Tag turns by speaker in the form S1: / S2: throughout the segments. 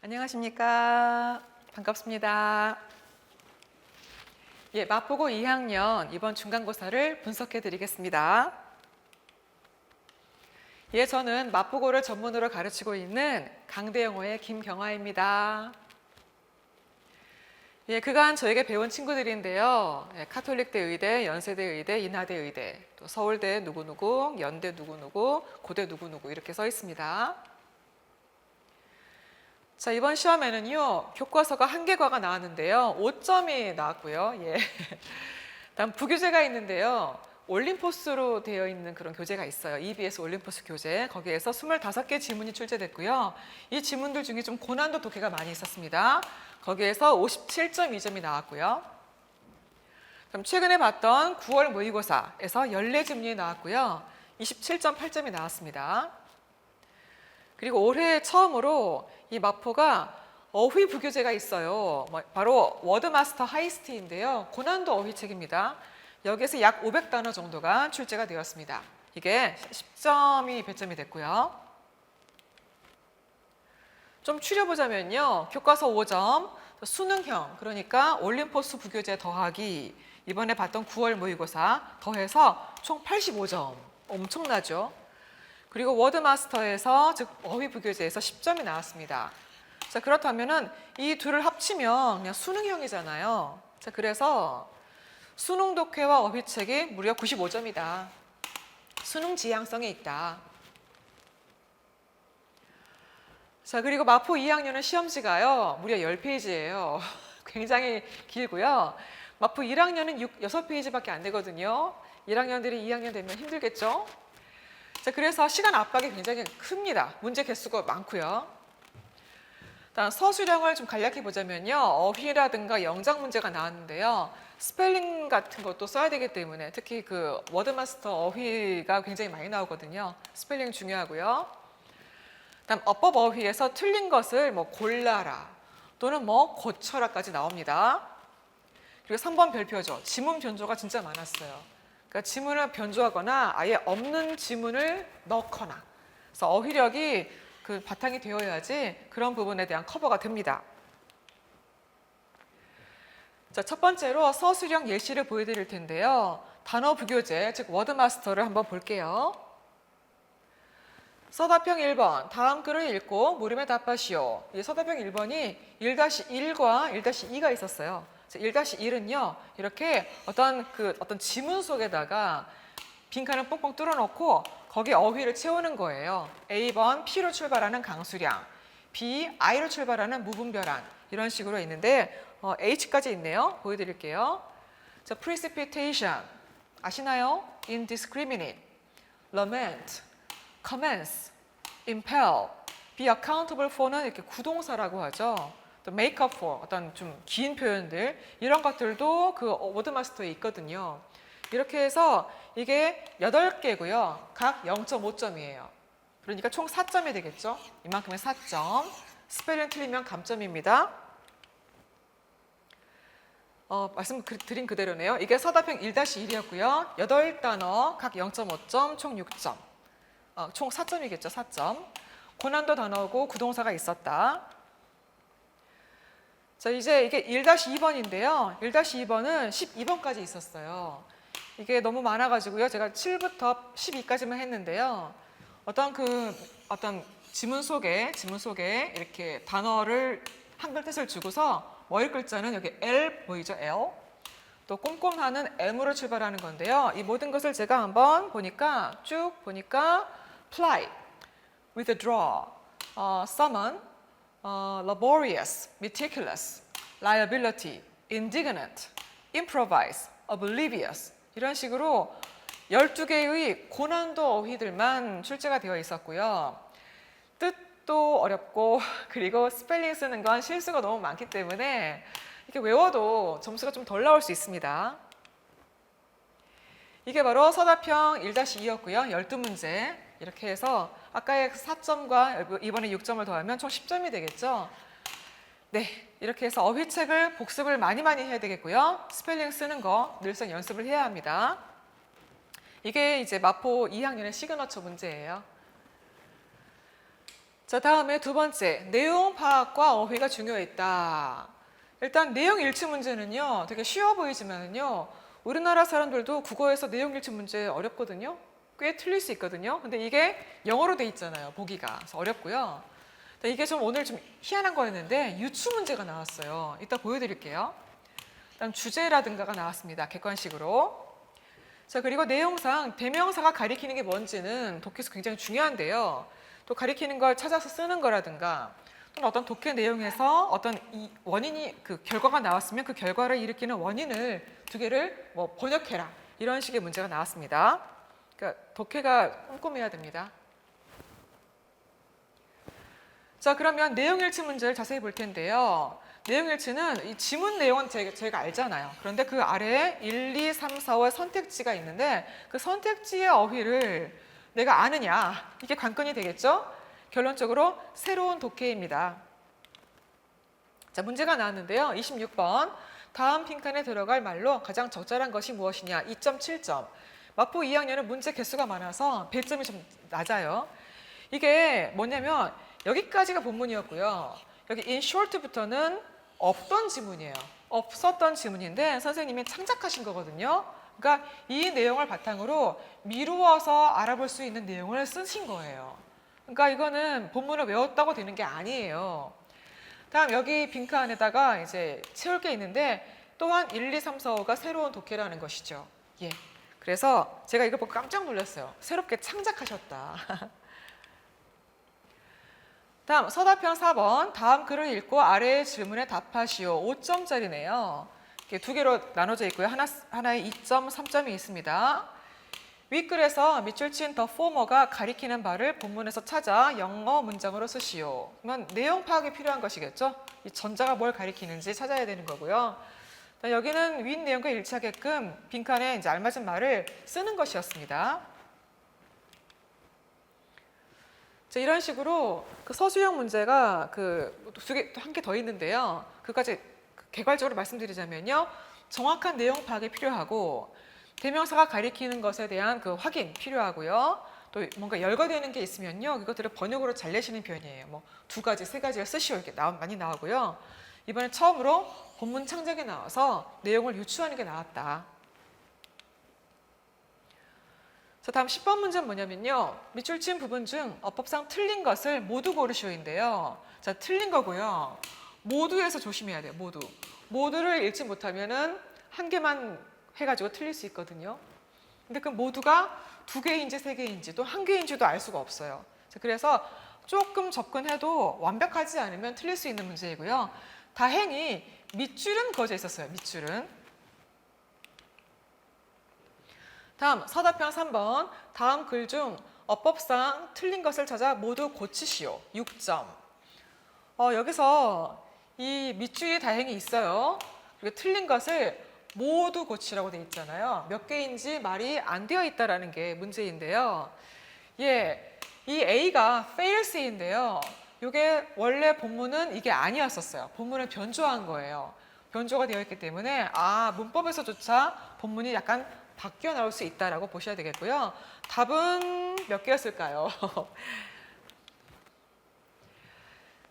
S1: 안녕하십니까. 반갑습니다. 마포고 2학년 이번 중간고사를 분석해 드리겠습니다. 저는 마포고를 전문으로 가르치고 있는 강대영어의 김경아입니다. 그간 저에게 배운 친구들인데요. 카톨릭대 의대, 연세대 의대, 인하대 의대, 또 서울대 누구누구, 연대 누구누구, 고대 누구누구 이렇게 써 있습니다. 자, 이번 시험에는요, 교과서가 한 개과가 나왔는데요. 5점이 나왔고요. 다음 부교재가 있는데요. 올림포스로 되어 있는 그런 교재가 있어요. EBS 올림포스 교재. 거기에서 25개 지문이 출제됐고요. 이 지문들 중에 좀 고난도 독해가 많이 있었습니다. 거기에서 57.2점이 나왔고요. 그럼 최근에 봤던 9월 모의고사에서 14지문이 나왔고요. 27.8점이 나왔습니다. 그리고 올해 처음으로 이 마포가 어휘 부교재가 있어요. 바로 워드마스터 하이스트인데요. 고난도 어휘책입니다. 여기에서 약 500단어 정도가 출제가 되었습니다. 이게 10점이 배점이 됐고요. 좀 추려보자면요. 교과서 5점, 수능형, 그러니까 올림포스 부교재 더하기 이번에 봤던 9월 모의고사 더해서 총 85점. 엄청나죠? 그리고 워드마스터에서, 즉 어휘 부교재에서 10점이 나왔습니다. 자, 그렇다면은 이 둘을 합치면 그냥 수능형이잖아요. 자, 그래서 수능 독해와 어휘책이 무려 95점이다. 수능 지향성이 있다. 자, 그리고 마포 2학년은 시험지가요, 무려 10페이지예요. 굉장히 길고요. 마포 1학년은 6페이지밖에 안 되거든요. 1학년들이 2학년 되면 힘들겠죠? 자, 그래서 시간 압박이 굉장히 큽니다. 문제 개수가 많고요. 다음 서술형을 좀 간략히 보자면요. 어휘라든가 영작 문제가 나왔는데요. 스펠링 같은 것도 써야 되기 때문에 특히 그 워드마스터 어휘가 굉장히 많이 나오거든요. 스펠링 중요하고요. 다음 어법 어휘에서 틀린 것을 골라라 또는 고쳐라까지 나옵니다. 그리고 3번 별표죠. 지문 변조가 진짜 많았어요. 그러니까 지문을 변조하거나 아예 없는 지문을 넣거나, 그래서 어휘력이 그 바탕이 되어야지 그런 부분에 대한 커버가 됩니다. 자, 첫 번째로 서술형 예시를 보여드릴 텐데요. 단어 부교재, 즉 워드마스터를 한번 볼게요. 서답형 1번, 다음 글을 읽고 물음에 답하시오. 이 서답형 1번이 1-1과 1-2가 있었어요. 1-1은요, 이렇게 어떤 지문 속에다가 빈칸을 뻥뻥 뚫어놓고 거기에 어휘를 채우는 거예요. A번 P로 출발하는 강수량, B I로 출발하는 무분별한, 이런 식으로 있는데 H까지 있네요. 보여드릴게요. 자, precipitation 아시나요? indiscriminate, lament, commence, impel, be accountable for는 이렇게 구동사라고 하죠. 또 make up for, 어떤 좀 긴 표현들, 이런 것들도 그 워드마스터에 있거든요. 이렇게 해서 이게 8개고요. 각 0.5점이에요. 그러니까 총 4점이 되겠죠. 이만큼의 4점. 스펠링 틀리면 감점입니다. 말씀드린 그대로네요. 이게 서답형 1-1이었고요. 8단어 각 0.5점, 총 6점. 총 4점이겠죠. 4점. 고난도 단어고 구동사가 있었다. 자, 이제 이게 1-2번인데요. 1-2번은 12번까지 있었어요. 이게 너무 많아가지고요. 제가 7부터 12까지만 했는데요. 어떤 지문 속에 이렇게 단어를 한글 뜻을 주고서 모의 글자는 여기 L 보이죠? L. 또 꼼꼼하는 M으로 출발하는 건데요. 이 모든 것을 제가 한번 쭉 보니까 ply, withdraw, summon, laborious, meticulous, liability, indignant, improvise, oblivious, 이런 식으로 12개의 고난도 어휘들만 출제가 되어 있었고요. 뜻도 어렵고 그리고 스펠링 쓰는 건 실수가 너무 많기 때문에 이렇게 외워도 점수가 좀 덜 나올 수 있습니다. 이게 바로 서답형 1-2였고요. 12문제. 이렇게 해서 아까의 4점과 이번에 6점을 더하면 총 10점이 되겠죠. 네, 이렇게 해서 어휘책을 복습을 많이 해야 되겠고요. 스펠링 쓰는 거 늘상 연습을 해야 합니다. 이게 이제 마포 2학년의 시그너처 문제예요. 자, 다음에 두 번째, 내용 파악과 어휘가 중요했다. 일단 내용 일치 문제는요, 되게 쉬워 보이지만은요, 우리나라 사람들도 국어에서 내용 일치 문제 어렵거든요. 꽤 틀릴 수 있거든요. 근데 이게 영어로 돼 있잖아요, 보기가. 그래서 어렵고요. 이게 좀 오늘 좀 희한한 거였는데 유추 문제가 나왔어요. 이따 보여드릴게요. 그다음 주제라든가가 나왔습니다. 객관식으로. 자, 그리고 내용상 대명사가 가리키는 게 뭔지는 독해에서 굉장히 중요한데요. 또 가리키는 걸 찾아서 쓰는 거라든가 또는 어떤 독해 내용에서 어떤 이 원인이 그 결과가 나왔으면 그 결과를 일으키는 원인을 두 개를 뭐 번역해라 이런 식의 문제가 나왔습니다. 그러니까 독해가 꼼꼼해야 됩니다. 자, 그러면 내용일치 문제를 자세히 볼 텐데요. 내용일치는 이 지문 내용은 저희가 알잖아요. 그런데 그 아래에 1, 2, 3, 4, 5의 선택지가 있는데 그 선택지의 어휘를 내가 아느냐, 이게 관건이 되겠죠? 결론적으로 새로운 독해입니다. 자, 문제가 나왔는데요. 26번. 다음 빈칸에 들어갈 말로 가장 적절한 것이 무엇이냐? 2.7점. 마포 2학년은 문제 개수가 많아서 배점이 좀 낮아요. 이게 뭐냐면 여기까지가 본문이었고요. 여기 in short부터는 없던 지문이에요. 없었던 지문인데 선생님이 창작하신 거거든요. 그러니까 이 내용을 바탕으로 미루어서 알아볼 수 있는 내용을 쓰신 거예요. 그러니까 이거는 본문을 외웠다고 되는 게 아니에요. 다음 여기 빈칸에다가 이제 채울 게 있는데 또한 1, 2, 3, 4, 5가 새로운 독해라는 것이죠. 예. 그래서 제가 이거 보고 깜짝 놀랐어요. 새롭게 창작하셨다. 다음 서답형 4번. 다음 글을 읽고 아래의 질문에 답하시오. 5점짜리네요. 이렇게 두 개로 나눠져 있고요. 하나에 2점, 3점이 있습니다. 윗글에서 밑줄 친 the former가 가리키는 바를 본문에서 찾아 영어 문장으로 쓰시오. 그러면 내용 파악이 필요한 것이겠죠? 이 전자가 뭘 가리키는지 찾아야 되는 거고요. 여기는 윗 내용과 일치하게끔 빈칸에 이제 알맞은 말을 쓰는 것이었습니다. 자, 이런 식으로 그 서술형 문제가 한 개 더 있는데요. 그까지 개괄적으로 말씀드리자면요. 정확한 내용 파악이 필요하고 대명사가 가리키는 것에 대한 그 확인 필요하고요. 또 뭔가 열거되는 게 있으면요. 그것들을 번역으로 잘 내시는 편이에요. 뭐 2가지, 3가지를 쓰시오 이렇게 많이 나오고요. 이번에 처음으로 본문 창작에 나와서 내용을 유추하는 게 나왔다. 자, 다음 10번 문제는 뭐냐면요. 밑줄 친 부분 중 어법상 틀린 것을 모두 고르시오인데요. 자, 틀린 거고요. 모두에서 조심해야 돼요. 모두를 읽지 못하면은 한 개만 해가지고 틀릴 수 있거든요. 근데 그 모두가 2개인지 3개인지 또 1개인지도 알 수가 없어요. 자, 그래서 조금 접근해도 완벽하지 않으면 틀릴 수 있는 문제이고요. 다행히 밑줄은 그어져 있었어요. 밑줄은. 다음 서답형 3번. 다음 글 중 어법상 틀린 것을 찾아 모두 고치시오. 6점. 여기서 이 밑줄이 다행히 있어요. 그리고 틀린 것을 모두 고치라고 돼 있잖아요. 몇 개인지 말이 안 되어 있다라는 게 문제인데요. 예, 이 A가 fails인데요. 이게 원래 본문은 이게 아니었었어요. 본문을 변조한 거예요. 변조가 되어 있기 때문에 문법에서조차 본문이 약간 바뀌어 나올 수 있다라고 보셔야 되겠고요. 답은 몇 개였을까요?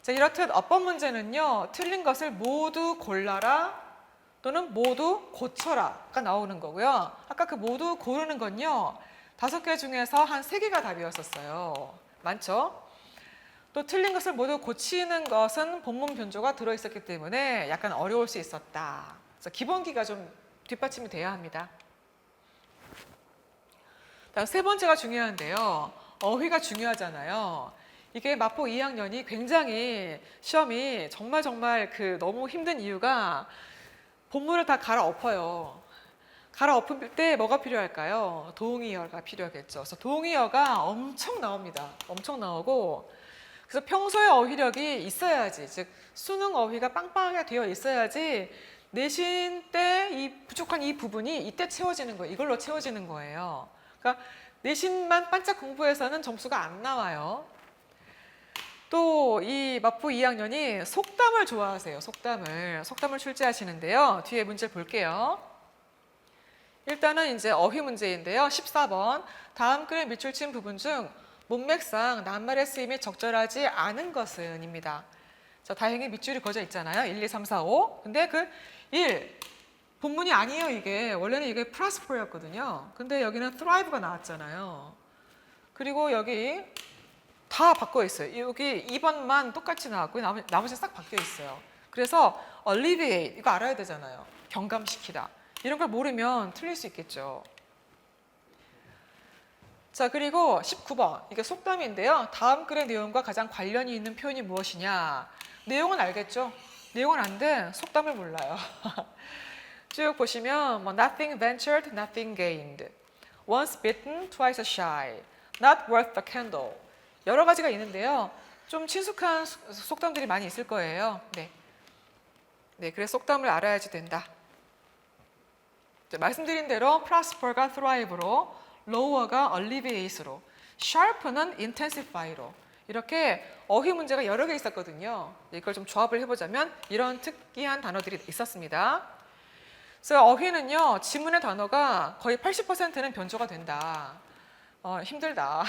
S1: 자, 이렇듯 어법 문제는요. 틀린 것을 모두 골라라 또는 모두 고쳐라가 나오는 거고요. 아까 그 모두 고르는 건요. 5개 중에서 한 3개가 답이었었어요. 많죠? 또 틀린 것을 모두 고치는 것은 본문 변조가 들어있었기 때문에 약간 어려울 수 있었다. 그래서 기본기가 좀 뒷받침이 돼야 합니다. 다음 3번째가 중요한데요. 어휘가 중요하잖아요. 이게 마포 2학년이 굉장히 시험이 정말 너무 힘든 이유가 본문을 다 갈아엎어요. 갈아엎을 때 뭐가 필요할까요? 동의어가 필요하겠죠. 그래서 동의어가 엄청 나옵니다. 엄청 나오고 그래서 평소에 어휘력이 있어야지, 즉 수능 어휘가 빵빵하게 되어 있어야지 내신 때 부족한 이 부분이 이때 채워지는 거예요. 이걸로 채워지는 거예요. 그러니까 내신만 반짝 공부해서는 점수가 안 나와요. 또 이 마포 2학년이 속담을 좋아하세요. 속담을 출제하시는데요. 뒤에 문제를 볼게요. 일단은 이제 어휘 문제인데요. 14번. 다음 글에 밑줄 친 부분 중 문맥상 낱말의 쓰임이 적절하지 않은 것은입니다. 자, 다행히 밑줄이 그어져 있잖아요. 1, 2, 3, 4, 5. 근데 그 1, 본문이 아니에요, 이게. 원래는 이게 prosper였거든요. 근데 여기는 thrive가 나왔잖아요. 그리고 여기 다 바꿔 있어요. 여기 2번만 똑같이 나왔고 나머지는 싹 바뀌어 있어요. 그래서 alleviate 이거 알아야 되잖아요. 경감시키다. 이런 걸 모르면 틀릴 수 있겠죠. 자, 그리고 19번 이게 속담인데요. 다음 글의 내용과 가장 관련이 있는 표현이 무엇이냐. 내용은 알겠죠? 내용은 안돼 속담을 몰라요. 쭉 보시면 뭐 nothing ventured, nothing gained. Once bitten, twice shy. Not worth the candle. 여러 가지가 있는데요. 좀 친숙한 속담들이 많이 있을 거예요. 네, 그래서 속담을 알아야지 된다. 자, 말씀드린 대로 prosper가 thrive로, lower가 alleviate로, sharp는 intensify로 이렇게 어휘 문제가 여러 개 있었거든요. 이걸 좀 조합을 해보자면 이런 특이한 단어들이 있었습니다. 그래서 어휘는요, 지문의 단어가 거의 80%는 변조가 된다. 힘들다.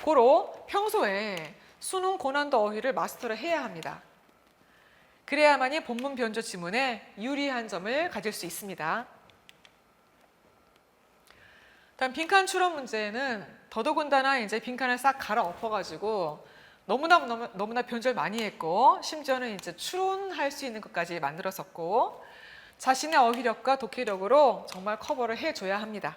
S1: 고로 평소에 수능 고난도 어휘를 마스터를 해야 합니다. 그래야만이 본문 변조 지문에 유리한 점을 가질 수 있습니다. 다음 빈칸 추론 문제는 더더군다나 이제 빈칸을 싹 갈아엎어가지고 너무나 변조를 많이 했고 심지어는 이제 추론할 수 있는 것까지 만들었었고 자신의 어휘력과 독해력으로 정말 커버를 해줘야 합니다.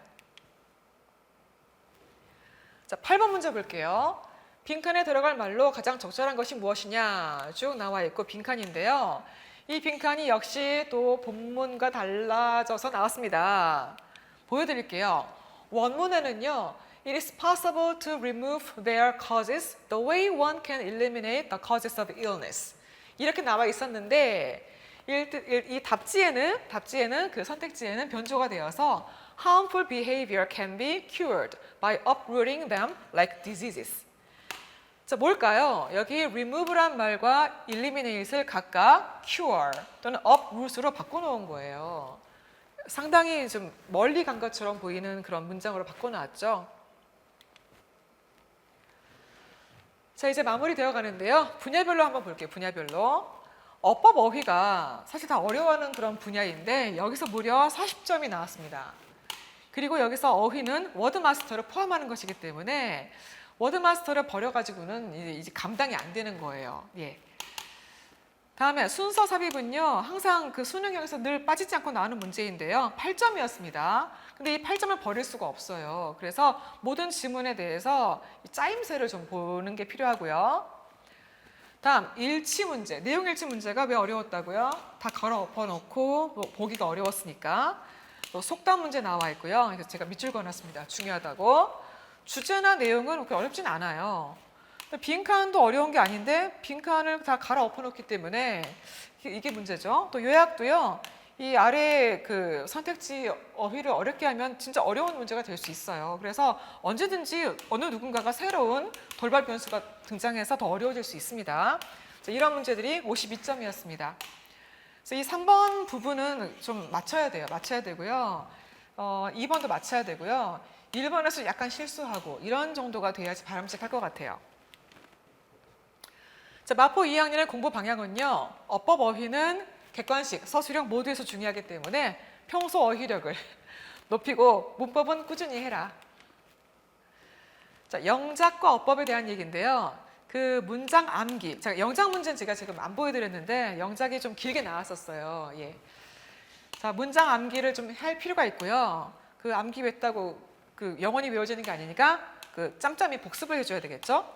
S1: 자, 8번 문제 볼게요. 빈칸에 들어갈 말로 가장 적절한 것이 무엇이냐 쭉 나와 있고 빈칸인데요. 이 빈칸이 역시 또 본문과 달라져서 나왔습니다. 보여드릴게요. 원문에는요. It is possible to remove their causes the way one can eliminate the causes of illness. 이렇게 나와 있었는데 이 답지에는 그 선택지에는 변조가 되어서 harmful behavior can be cured by uprooting them like diseases. 자, 뭘까요? 여기 remove란 말과 eliminate을 각각 cure 또는 uproot으로 바꿔놓은 거예요. 상당히 좀 멀리 간 것처럼 보이는 그런 문장으로 바꿔놨죠. 자, 이제 마무리되어 가는데요. 분야별로 한번 볼게요. 분야별로. 어법 어휘가 사실 다 어려워하는 그런 분야인데 여기서 무려 40점이 나왔습니다. 그리고 여기서 어휘는 워드마스터를 포함하는 것이기 때문에 워드마스터를 버려가지고는 이제 감당이 안 되는 거예요. 예. 다음에 순서 삽입은요. 항상 그 수능형에서 늘 빠지지 않고 나오는 문제인데요. 8점이었습니다. 근데 이 8점을 버릴 수가 없어요. 그래서 모든 지문에 대해서 짜임새를 좀 보는 게 필요하고요. 다음 일치 문제, 내용 일치 문제가 왜 어려웠다고요? 다 걸어 엎어놓고 보기가 어려웠으니까. 또 속담 문제 나와 있고요. 그래서 제가 밑줄 그어놨습니다. 중요하다고. 주제나 내용은 그렇게 어렵진 않아요. 빈칸도 어려운 게 아닌데 빈칸을 다 갈아 엎어놓기 때문에 이게 문제죠. 또 요약도요. 이 아래 그 선택지 어휘를 어렵게 하면 진짜 어려운 문제가 될 수 있어요. 그래서 언제든지 어느 누군가가 새로운 돌발 변수가 등장해서 더 어려워질 수 있습니다. 자, 이런 문제들이 52점이었습니다. 그래서 이 3번 부분은 좀 맞춰야 돼요. 맞춰야 되고요. 2번도 맞춰야 되고요. 1번에서 약간 실수하고 이런 정도가 돼야지 바람직할 것 같아요. 자, 마포 2학년의 공부 방향은요. 어법 어휘는 객관식, 서술형 모두에서 중요하기 때문에 평소 어휘력을 높이고 문법은 꾸준히 해라. 자, 영작과 어법에 대한 얘기인데요. 그 문장 암기. 자, 영작 문제는 제가 지금 안 보여드렸는데 영작이 좀 길게 나왔었어요. 예. 자, 문장 암기를 좀 할 필요가 있고요. 그 암기 했다고 그 영원히 외워지는 게 아니니까 그 짬짬이 복습을 해줘야 되겠죠.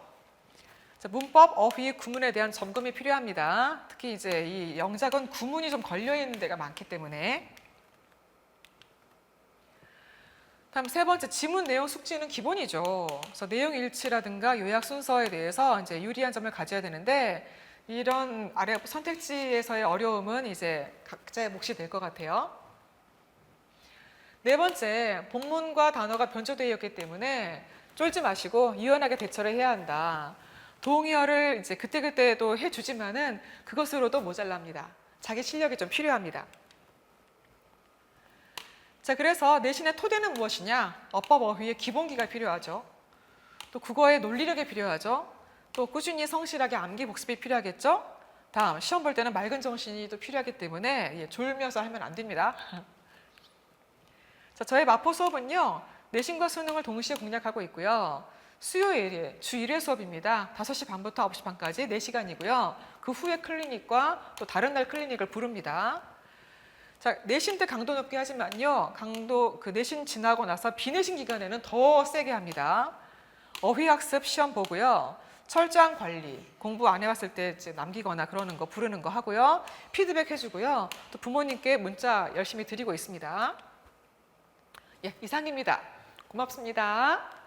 S1: 자, 문법, 어휘, 구문에 대한 점검이 필요합니다. 특히 이제 이 영작은 구문이 좀 걸려 있는 데가 많기 때문에. 다음 세 번째 지문 내용 숙지는 기본이죠. 그래서 내용 일치라든가 요약 순서에 대해서 이제 유리한 점을 가져야 되는데 이런 아래 선택지에서의 어려움은 이제 각자의 몫이 될 것 같아요. 네 번째, 본문과 단어가 변조되어 있기 때문에 쫄지 마시고 유연하게 대처를 해야 한다. 동의어를 이제 그때그때도 해주지만은 그것으로도 모자랍니다. 자기 실력이 좀 필요합니다. 자, 그래서 내신의 토대는 무엇이냐? 어법 어휘의 기본기가 필요하죠. 또 국어의 논리력이 필요하죠. 또 꾸준히 성실하게 암기 복습이 필요하겠죠. 다음, 시험 볼 때는 맑은 정신이 또 필요하기 때문에 졸면서 하면 안 됩니다. 자, 저의 마포 수업은요. 내신과 수능을 동시에 공략하고 있고요. 수요일에 주 1회 수업입니다. 5시 반부터 9시 반까지 4시간이고요. 그 후에 클리닉과 또 다른 날 클리닉을 부릅니다. 자, 내신 때 강도 높게 하지만요. 그 내신 지나고 나서 비내신 기간에는 더 세게 합니다. 어휘학습 시험 보고요. 철저한 관리, 공부 안 해왔을 때 이제 남기거나 그러는 거 부르는 거 하고요. 피드백 해주고요. 또 부모님께 문자 열심히 드리고 있습니다. 예, 이상입니다. 고맙습니다.